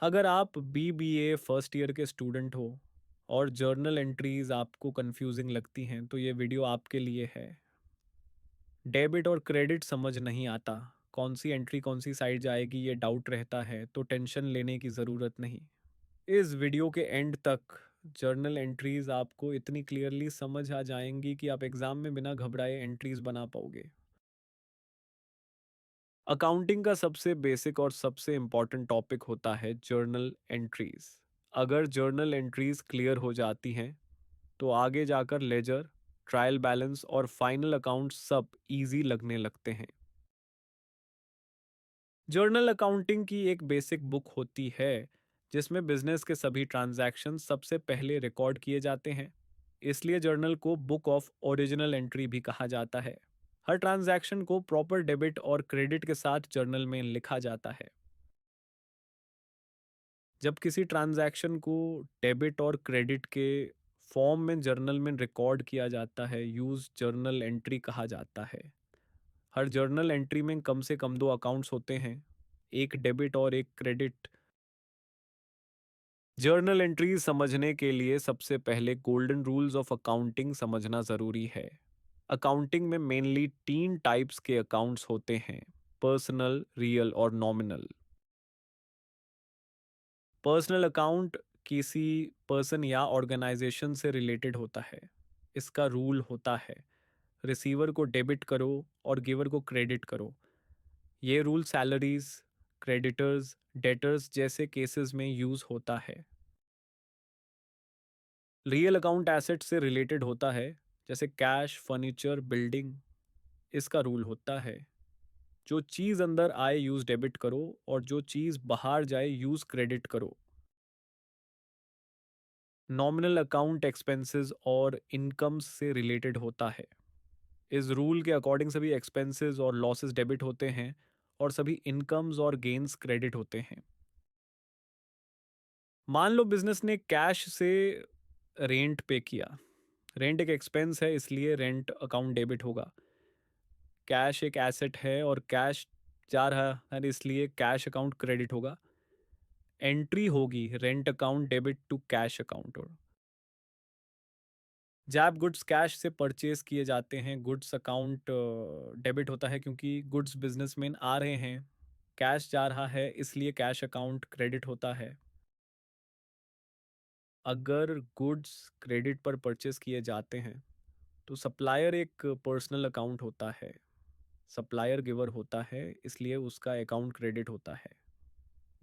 अगर आप BBA first year के स्टूडेंट हो और जर्नल एंट्रीज आपको कंफ्यूजिंग लगती हैं तो ये वीडियो आपके लिए है। डेबिट और क्रेडिट समझ नहीं आता, कौन सी एंट्री कौन सी साइड जाएगी ये डाउट रहता है, तो टेंशन लेने की ज़रूरत नहीं। इस वीडियो के एंड तक जर्नल एंट्रीज आपको इतनी क्लियरली समझ आ जाएंगी कि आप एग्ज़ाम में बिना घबराए एंट्रीज बना पाओगे। अकाउंटिंग का सबसे बेसिक और सबसे इम्पॉर्टेंट टॉपिक होता है जर्नल एंट्रीज। अगर जर्नल एंट्रीज क्लियर हो जाती हैं तो आगे जाकर लेजर, ट्रायल बैलेंस और फाइनल अकाउंट सब इजी लगने लगते हैं। जर्नल अकाउंटिंग की एक बेसिक बुक होती है जिसमें बिजनेस के सभी ट्रांजैक्शन सबसे पहले रिकॉर्ड किए जाते हैं। इसलिए जर्नल को बुक ऑफ ओरिजिनल एंट्री भी कहा जाता है। हर ट्रांजैक्शन को प्रॉपर डेबिट और क्रेडिट के साथ जर्नल में लिखा जाता है। जब किसी ट्रांजैक्शन को डेबिट और क्रेडिट के फॉर्म में जर्नल में रिकॉर्ड किया जाता है, यूज जर्नल एंट्री कहा जाता है। हर जर्नल एंट्री में कम से कम दो अकाउंट्स होते हैं, एक डेबिट और एक क्रेडिट। जर्नल एंट्रीज समझने के लिए सबसे पहले गोल्डन रूल्स ऑफ अकाउंटिंग समझना ज़रूरी है। अकाउंटिंग में मेनली तीन टाइप्स के अकाउंट्स होते हैं: पर्सनल, रियल और नॉमिनल। पर्सनल अकाउंट किसी पर्सन या ऑर्गेनाइजेशन से रिलेटेड होता है। इसका रूल होता है रिसीवर को डेबिट करो और गिवर को क्रेडिट करो। ये रूल सैलरीज, क्रेडिटर्स, डेटर्स जैसे केसेस में यूज होता है। रियल अकाउंट एसेट से रिलेटेड होता है, जैसे कैश, फर्नीचर, बिल्डिंग। इसका रूल होता है जो चीज़ अंदर आए यूज डेबिट करो और जो चीज़ बाहर जाए यूज क्रेडिट करो। नॉमिनल अकाउंट एक्सपेंसेस और इनकम्स से रिलेटेड होता है। इस रूल के अकॉर्डिंग सभी एक्सपेंसेस और लॉसेस डेबिट होते हैं और सभी इनकम्स और गेन्स क्रेडिट होते हैं। मान लो बिजनेस ने कैश से रेंट पे किया। रेंट एक एक्सपेंस है इसलिए रेंट अकाउंट डेबिट होगा। कैश एक एसेट है और कैश जा रहा है इसलिए कैश अकाउंट क्रेडिट होगा। एंट्री होगी rent account debit to cash account. और जब गुड्स कैश से परचेज किए जाते हैं, गुड्स अकाउंट डेबिट होता है क्योंकि गुड्स बिजनेसमैन आ रहे हैं। कैश जा रहा है इसलिए कैश अकाउंट क्रेडिट होता है। अगर गुड्स क्रेडिट पर परचेज किए जाते हैं तो सप्लायर एक पर्सनल अकाउंट होता है। सप्लायर गिवर होता है इसलिए उसका अकाउंट क्रेडिट होता है।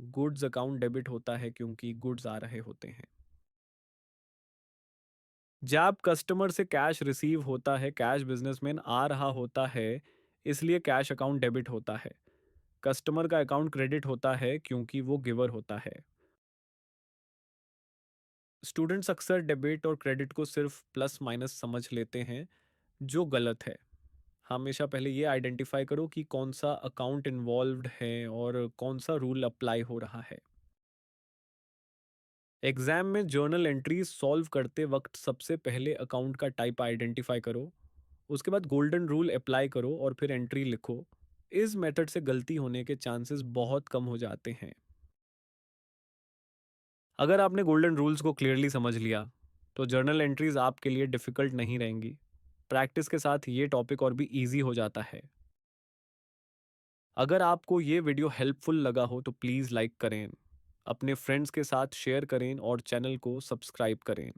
गुड्स अकाउंट डेबिट होता है क्योंकि गुड्स आ रहे होते हैं। जब कस्टमर से कैश रिसीव होता है, कैश बिजनेसमैन आ रहा होता है इसलिए कैश अकाउंट डेबिट होता है। कस्टमर का अकाउंट क्रेडिट होता है क्योंकि वो गिवर होता है। स्टूडेंट्स अक्सर डेबिट और क्रेडिट को सिर्फ प्लस माइनस समझ लेते हैं, जो गलत है। हमेशा पहले ये आइडेंटिफाई करो कि कौन सा अकाउंट इन्वॉल्व्ड है और कौन सा रूल अप्लाई हो रहा है। एग्जाम में जर्नल एंट्रीज सॉल्व करते वक्त सबसे पहले अकाउंट का टाइप आइडेंटिफाई करो। उसके बाद गोल्डन रूल अप्लाई करो और फिर एंट्री लिखो। इस मेथड से गलती होने के चांसेस बहुत कम हो जाते हैं। अगर आपने गोल्डन रूल्स को क्लियरली समझ लिया तो जर्नल एंट्रीज आपके लिए डिफ़िकल्ट नहीं रहेंगी। प्रैक्टिस के साथ ये टॉपिक और भी ईजी हो जाता है। अगर आपको ये वीडियो हेल्पफुल लगा हो तो प्लीज़ लाइक करें, अपने फ्रेंड्स के साथ शेयर करें और चैनल को सब्सक्राइब करें।